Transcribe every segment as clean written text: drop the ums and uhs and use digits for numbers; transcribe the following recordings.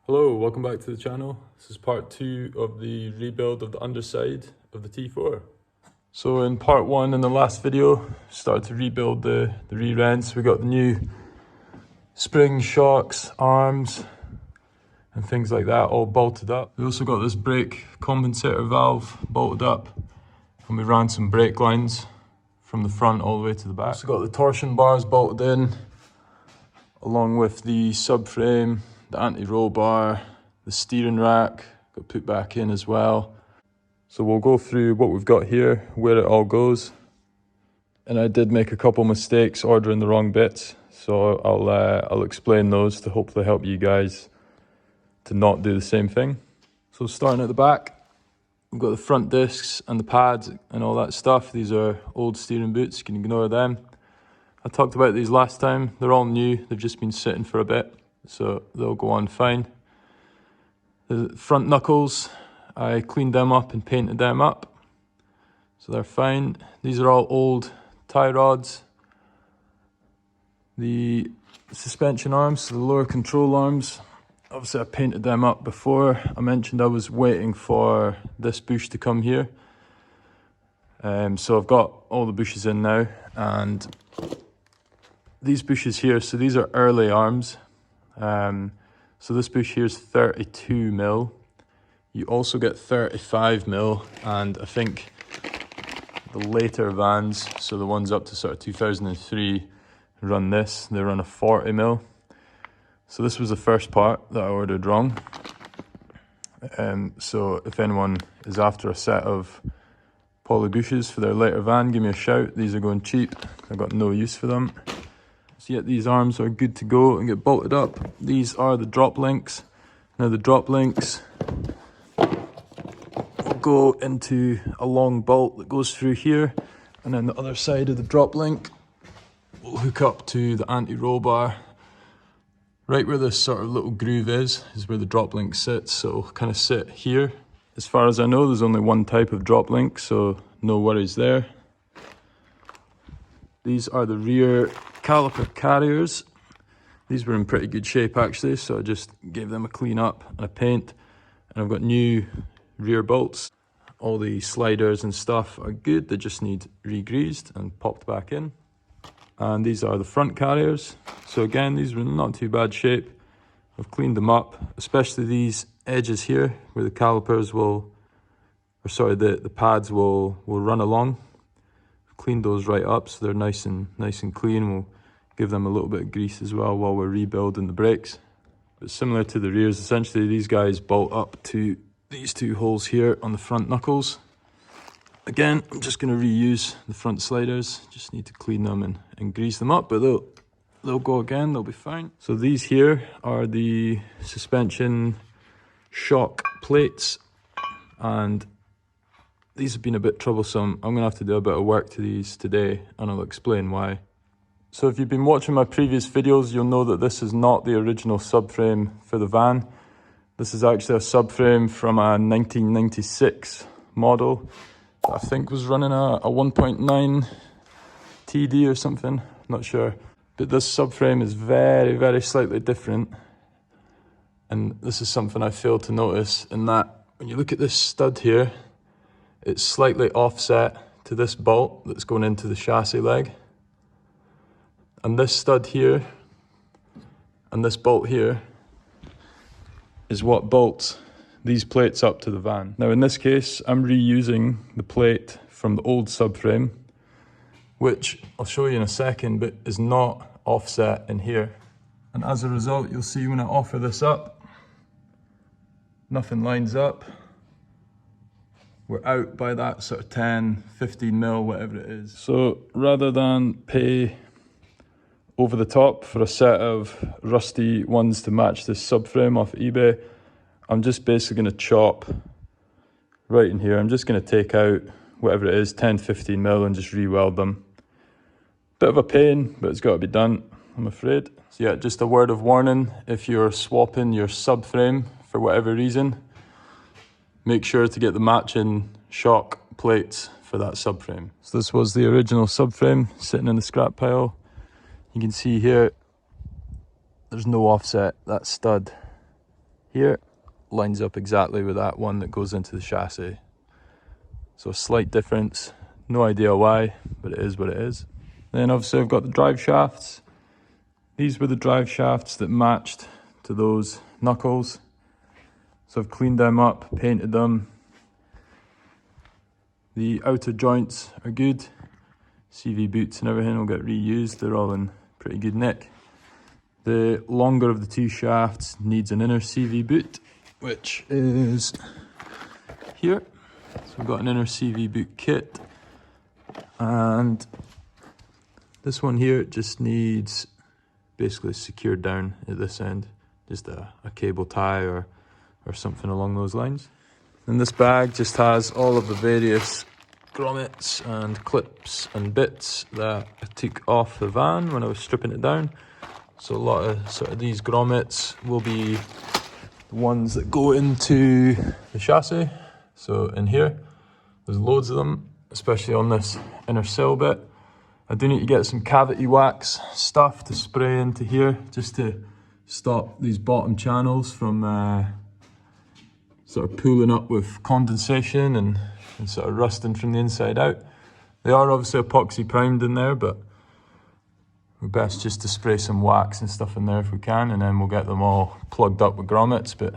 Hello, welcome back to the channel. This is part 2 of the rebuild of the underside of the T4. So in part 1 in the last video, started to rebuild the rear ends. We got the new spring shocks, arms and things like that all bolted up. We also got this brake compensator valve bolted up, and we ran some brake lines from the front all the way to the back. Also got the torsion bars bolted in, along with the subframe, the anti-roll bar, the steering rack got put back in as well. So we'll go through what we've got here, where it all goes. And I did make a couple mistakes ordering the wrong bits, so I'll explain those to hopefully help you guys to not do the same thing. So starting at the back, we've got the front discs and the pads and all that stuff. These are old steering boots, you can ignore them. I talked about these last time, they're all new, they've just been sitting for a bit, so they'll go on fine. The front knuckles, I cleaned them up and painted them up, so they're fine. These are all old tie rods. The suspension arms, so the lower control arms, obviously I painted them up before. I mentioned I was waiting for this bush to come here. So I've got all the bushes in now, and these bushes here, so these are early arms. So this bush here is 32 mil. You also get 35 mil, and I think the later vans, so the ones up to sort of 2003, run this. They run a 40 mil. So this was the first part that I ordered wrong. So if anyone is after a set of poly bushes for their later van, give me a shout. These are going cheap. I've got no use for them. So yeah, these arms are good to go and get bolted up. These are the drop links. Now the drop links will go into a long bolt that goes through here, and then the other side of the drop link will hook up to the anti-roll bar. Right where this sort of little groove is where the drop link sits, so it'll kind of sit here. As far as I know, there's only one type of drop link, so no worries there. These are the rear caliper carriers. These were in pretty good shape actually, so I just gave them a clean up and a paint. And I've got new rear bolts. All the sliders and stuff are good, they just need re-greased and popped back in. And these are the front carriers. So again, these were in not too bad shape. I've cleaned them up, especially these edges here where the calipers will, or sorry, the pads will run along. Cleaned those right up so they're nice and clean. We'll give them a little bit of grease as well while we're rebuilding the brakes. But similar to the rears, essentially these guys bolt up to these two holes here on the front knuckles. Again, I'm just going to reuse the front sliders, just need to clean them and grease them up, but they'll go again, they'll be fine. So these here are the suspension shock plates, and these have been a bit troublesome. I'm going to have to do a bit of work to these today, and I'll explain why. So if you've been watching my previous videos, you'll know that this is not the original subframe for the van. This is actually a subframe from a 1996 model that I think was running a 1.9 TD or something, not sure. But this subframe is very, very slightly different. And this is something I failed to notice, in that when you look at this stud here, it's slightly offset to this bolt that's going into the chassis leg. And this stud here and this bolt here is what bolts these plates up to the van. Now in this case, I'm reusing the plate from the old subframe, which I'll show you in a second, but is not offset in here. And as a result, you'll see when I offer this up, nothing lines up. We're out by that sort of 10, 15 mil, whatever it is. So rather than pay over the top for a set of rusty ones to match this subframe off eBay, I'm just basically going to chop right in here. I'm just going to take out whatever it is, 10, 15 mil, and just re-weld them. Bit of a pain, but it's got to be done, I'm afraid. So yeah, just a word of warning, if you're swapping your subframe for whatever reason, make sure to get the matching shock plates for that subframe. So this was the original subframe sitting in the scrap pile. You can see here, there's no offset. That stud here lines up exactly with that one that goes into the chassis. So a slight difference, no idea why, but it is what it is. Then obviously I've got the drive shafts. These were the drive shafts that matched to those knuckles. So I've cleaned them up, painted them. The outer joints are good. CV boots and everything will get reused. They're all in pretty good nick. The longer of the two shafts needs an inner CV boot, which is here. So we've got an inner CV boot kit. And this one here just needs basically secured down at this end. Just a cable tie or something along those lines. And this bag just has all of the various grommets and clips and bits that I took off the van when I was stripping it down. So a lot of sort of these grommets will be the ones that go into the chassis. So in here, there's loads of them, especially on this inner sill bit. I do need to get some cavity wax stuff to spray into here just to stop these bottom channels from sort of pooling up with condensation and sort of rusting from the inside out. They are obviously epoxy primed in there, but we're best just to spray some wax and stuff in there if we can, and then we'll get them all plugged up with grommets. But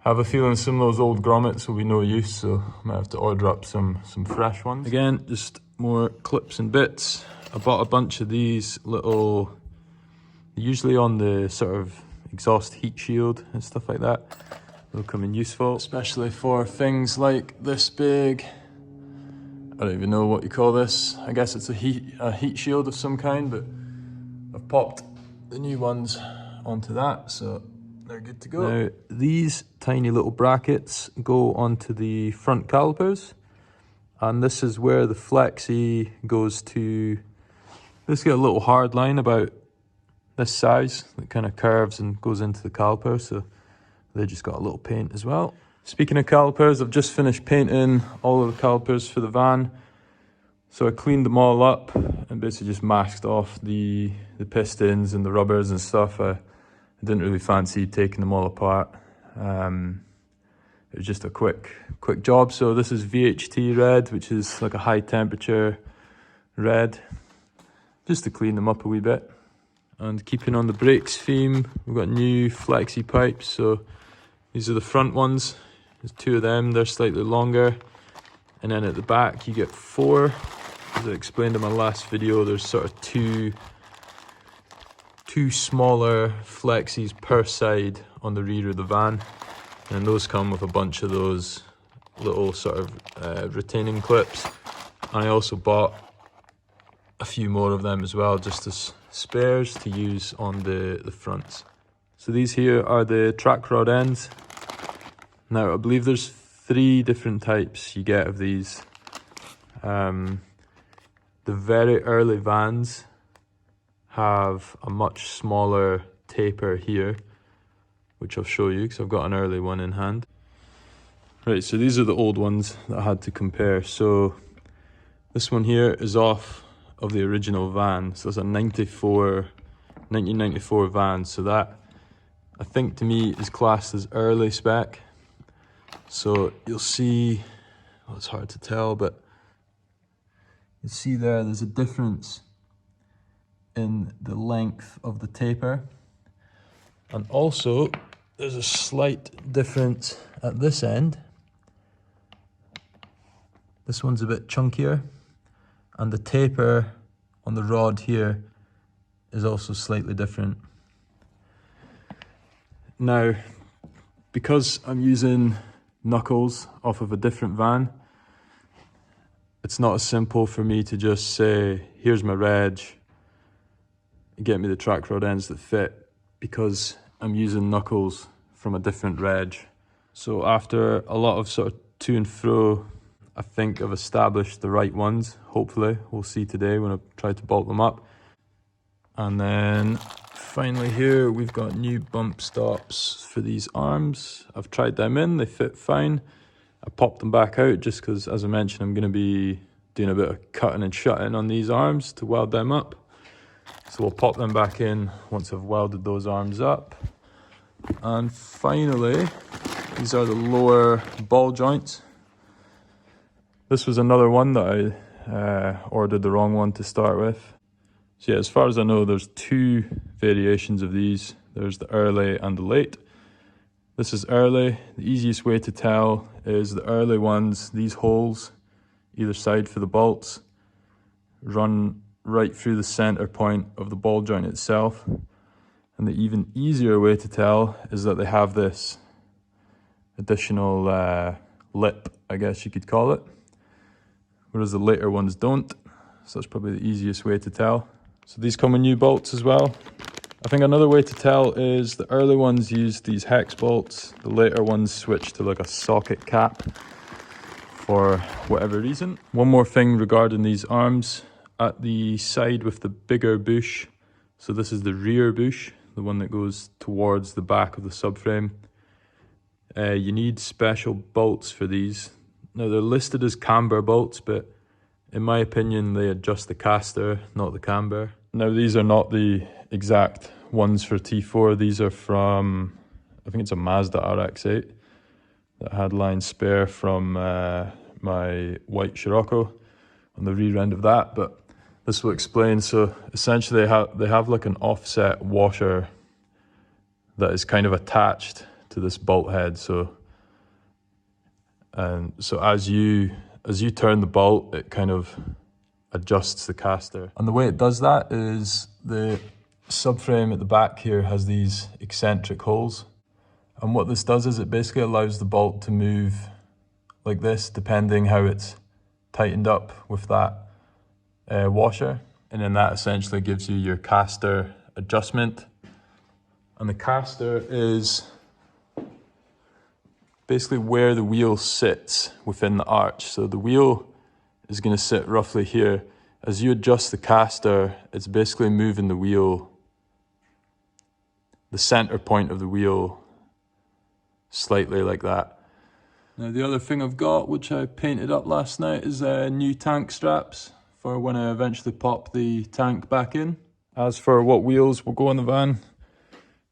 I have a feeling some of those old grommets will be no use, so I might have to order up some fresh ones. Again, just more clips and bits. I bought a bunch of these little, usually on the sort of exhaust heat shield and stuff like that. They'll come in useful, especially for things like this big, I don't even know what you call this. I guess it's a heat shield of some kind, but I've popped the new ones onto that, so they're good to go. Now, these tiny little brackets go onto the front calipers, and this is where the flexi goes to. This got a little hard line about this size that kind of curves and goes into the caliper, so they just got a little paint as well. Speaking of calipers, I've just finished painting all of the calipers for the van. So I cleaned them all up and basically just masked off the pistons and the rubbers and stuff. I didn't really fancy taking them all apart. It was just a quick job. So this is VHT red, which is like a high temperature red, just to clean them up a wee bit. And keeping on the brakes theme, we've got new flexi pipes. So these are the front ones. There's two of them, they're slightly longer. And then at the back you get 4. As I explained in my last video, there's sort of two smaller flexis per side on the rear of the van. And those come with a bunch of those little sort of retaining clips. And I also bought a few more of them as well, just as spares to use on the fronts. So these here are the track rod ends. Now, I believe there's 3 different types you get of these. The very early vans have a much smaller taper here, which I'll show you because I've got an early one in hand. Right, so these are the old ones that I had to compare. So this one here is off of the original van. So it's a 1994 van. So that, I think to me, is classed as early spec. So you'll see, well, it's hard to tell, but you see there's a difference in the length of the taper. And also, there's a slight difference at this end. This one's a bit chunkier, and the taper on the rod here is also slightly different. Now, because I'm using knuckles off of a different van, it's not as simple for me to just say, here's my reg, get me the track rod ends that fit, because I'm using knuckles from a different reg. So after a lot of sort of to and fro, I think I've established the right ones, hopefully. We'll see today when I try to bolt them up. And then finally here, we've got new bump stops for these arms. I've tried them in, they fit fine. I popped them back out just because, as I mentioned, I'm going to be doing a bit of cutting and shutting on these arms to weld them up. So we'll pop them back in once I've welded those arms up. And finally, these are the lower ball joints. This was another one that I ordered the wrong one to start with. So yeah, as far as I know, there's two variations of these. There's the early and the late. This is early. The easiest way to tell is the early ones, these holes, either side for the bolts, run right through the center point of the ball joint itself. And the even easier way to tell is that they have this additional lip, I guess you could call it, whereas the later ones don't. So that's probably the easiest way to tell. So these come with new bolts as well. I think another way to tell is the early ones use these hex bolts. The later ones switch to like a socket cap for whatever reason. One more thing regarding these arms. At the side with the bigger bush, so this is the rear bush, the one that goes towards the back of the subframe. You need special bolts for these. Now they're listed as camber bolts, but in my opinion they adjust the caster, not the camber. Now these are not the exact ones for T4. These are from, I think it's a Mazda RX-8 that had line spare from my white Scirocco on the rear end of that, but this will explain. So essentially they have like an offset washer that is kind of attached to this bolt head. So as you turn the bolt, it kind of adjusts the caster. And the way it does that is the subframe at the back here has these eccentric holes. And what this does is it basically allows the bolt to move like this, depending how it's tightened up with that washer. And then that essentially gives you your caster adjustment. And the caster is basically where the wheel sits within the arch. So the wheel is going to sit roughly here. As you adjust the caster, it's basically moving the wheel, the center point of the wheel, slightly like that. Now the other thing I've got, which I painted up last night, is new tank straps for when I eventually pop the tank back in. As for what wheels will go on the van,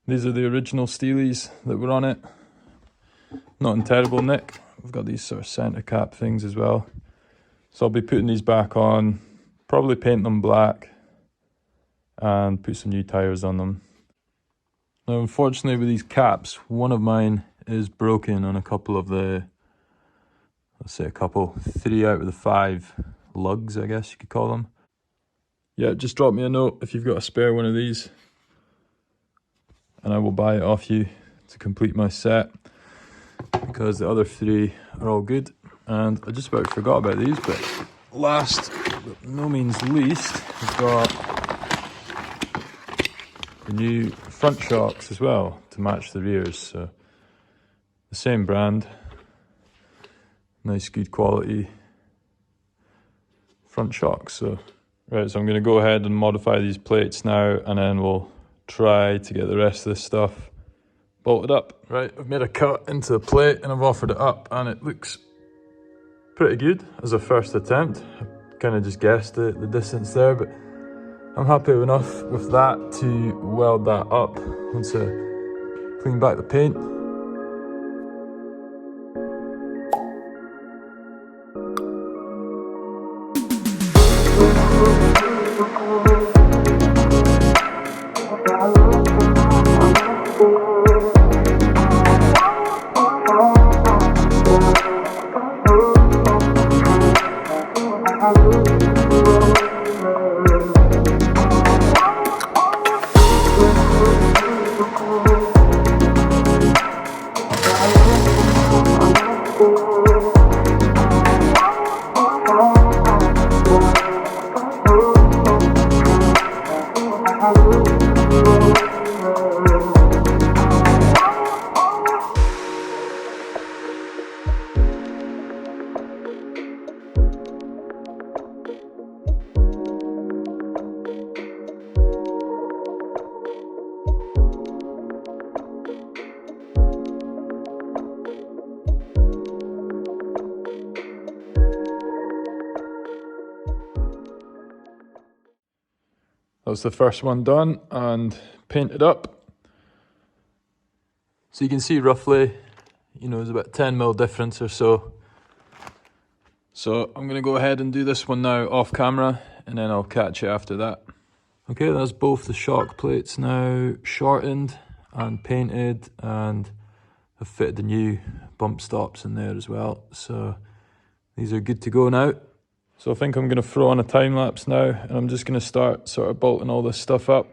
these are the original Steelies that were on it. Not in terrible nick. We've got these sort of center cap things as well. So I'll be putting these back on, probably paint them black and put some new tires on them. Now unfortunately with these caps, one of mine is broken on a couple of the, let's say 3 out of the 5 lugs, I guess you could call them. Yeah, just drop me a note if you've got a spare one of these and I will buy it off you to complete my set, because the other 3 are all good. And I just about forgot about these, but last but no means least, we've got the new front shocks as well to match the rears. So the same brand, nice good quality front shocks. So right, so I'm going to go ahead and modify these plates now, and then we'll try to get the rest of this stuff bolted up. Right, I've made a cut into the plate and I've offered it up, and it looks pretty good as a first attempt. I kind of just guessed the distance there, but I'm happy enough with that to weld that up once I clean back the paint. That was the first one done and painted up. So you can see roughly, you know, there's about 10mm difference or so. So I'm going to go ahead and do this one now off camera, and then I'll catch you after that. Okay, that's both the shock plates now shortened and painted, and I've fitted the new bump stops in there as well. So these are good to go now. So I think I'm going to throw on a time lapse now, and I'm just going to start sort of bolting all this stuff up.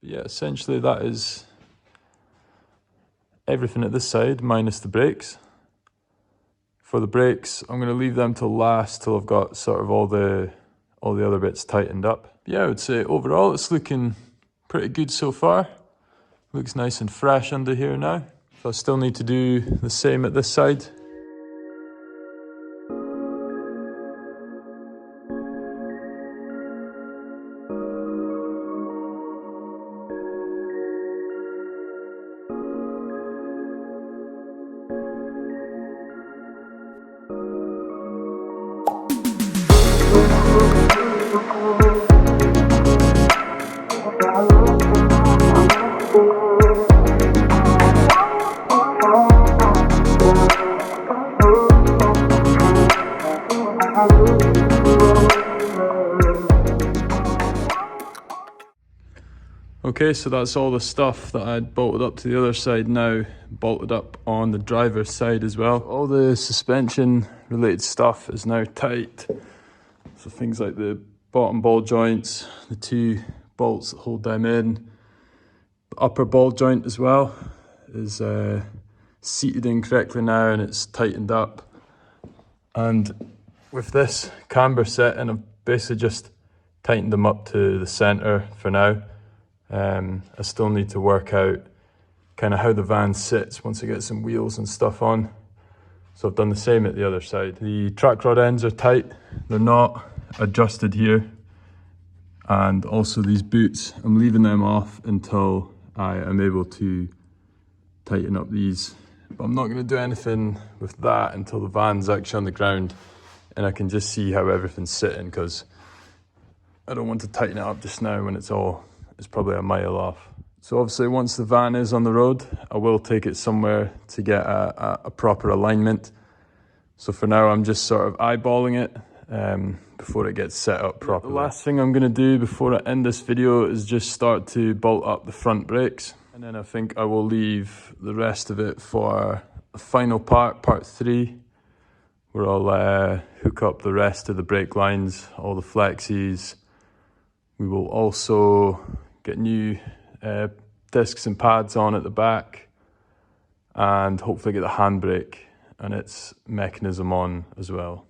Yeah, essentially that is everything at this side minus the brakes. For the brakes, I'm going to leave them till last, till I've got sort of all the other bits tightened up. Yeah, I would say overall it's looking pretty good so far. Looks nice and fresh under here now. So I still need to do the same at this side. Okay, so that's all the stuff that I'd bolted up to the other side now bolted up on the driver's side as well. All the suspension related stuff is now tight. So things like the bottom ball joints, the two bolts that hold them in, the upper ball joint as well is seated in correctly now, and it's tightened up. And with this camber set, and I've basically just tightened them up to the center for now. I still need to work out kind of how the van sits once I get some wheels and stuff on. So I've done the same at the other side. The track rod ends are tight, they're not adjusted here. And also these boots, I'm leaving them off until I am able to tighten up these. But I'm not going to do anything with that until the van's actually on the ground and I can just see how everything's sitting, because I don't want to tighten it up just now when it's probably a mile off. So obviously once the van is on the road, I will take it somewhere to get a proper alignment. So for now I'm just sort of eyeballing it before it gets set up properly. The last thing I'm going to do before I end this video is just start to bolt up the front brakes. And then I think I will leave the rest of it for a final part 3, where I'll hook up the rest of the brake lines, all the flexies. We will also get new discs and pads on at the back, and hopefully get the handbrake and its mechanism on as well.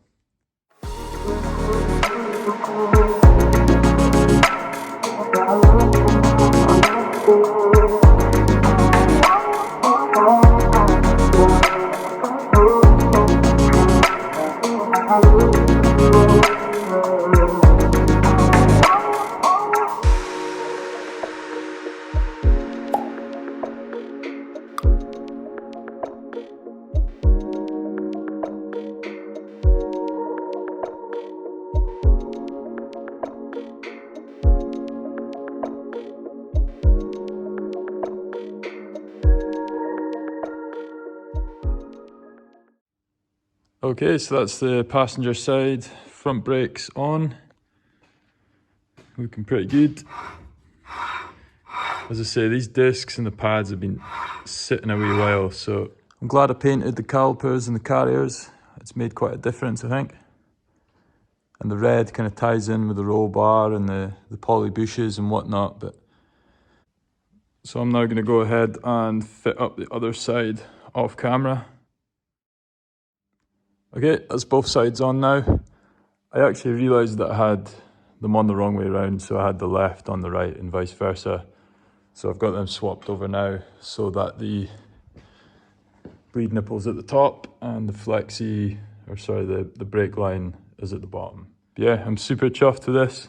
Okay, so that's the passenger side, front brakes on, looking pretty good. As I say, these discs and the pads have been sitting a wee while, so I'm glad I painted the calipers and the carriers. I it's made quite a difference, I think. And the red kind of ties in with the roll bar and the poly bushes and whatnot. So I'm now going to go ahead and fit up the other side off camera. Okay, that's both sides on now. I actually realised that I had them on the wrong way around, so I had the left on the right and vice versa. So I've got them swapped over now so that the bleed nipple's at the top and the the brake line is at the bottom. But yeah, I'm super chuffed with this.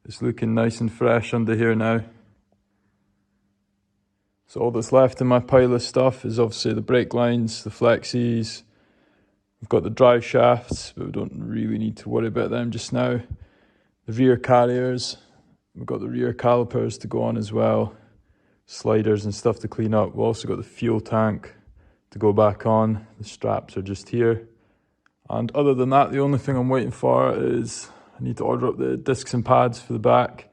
It's looking nice and fresh under here now. So all that's left in my pile of stuff is obviously the brake lines, the flexies. We've got the drive shafts, but we don't really need to worry about them just now. The rear carriers, we've got the rear calipers to go on as well. Sliders and stuff to clean up. We've also got the fuel tank to go back on. The straps are just here. And other than that, the only thing I'm waiting for is I need to order up the discs and pads for the back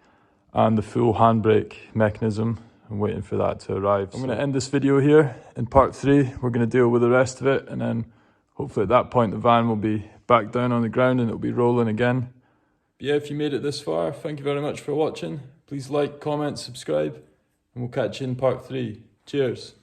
and the full handbrake mechanism. I'm waiting for that to arrive. I'm going to end this video here. In part 3, we're going to deal with the rest of it, and then hopefully at that point the van will be back down on the ground and it'll be rolling again. But yeah, if you made it this far, thank you very much for watching. Please like, comment, subscribe, and we'll catch you in part 3. Cheers.